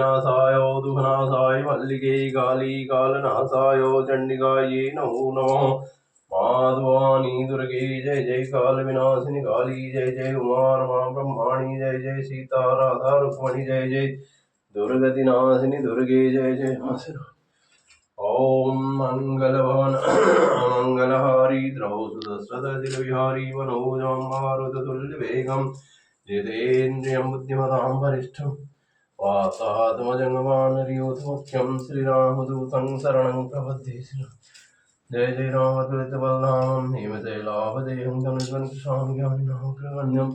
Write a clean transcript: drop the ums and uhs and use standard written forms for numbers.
विनाशाय दुःखनाशाय मल्लिके काली कालनाशाय चण्डिकायै नमो नमः। माधवानी दुर्गे जय जय काल विनाशिनी काली जय जय उमा रमा ब्रह्माणी जय जय सीता राधा रुक्मणी जय जय दुर्गति नाशिनी दुर्गे जय जय नासिनी। ओम मंगलभवन मंगलहारी द्रौसुदस्रदधिविहारी मनोजं मारुततुल्यवेगं जितेन्द्रियं बुद्धिमतां वरिष्ठं वातात्मजङ्गमानरियोधमुख्यं श्रीरामदूतं शरणं प्रपद्ये। जय जय रामदूत बलरामं हेमशैलाभदेहं धनुष्वन् कृशां ज्ञानिनां कृगण्यं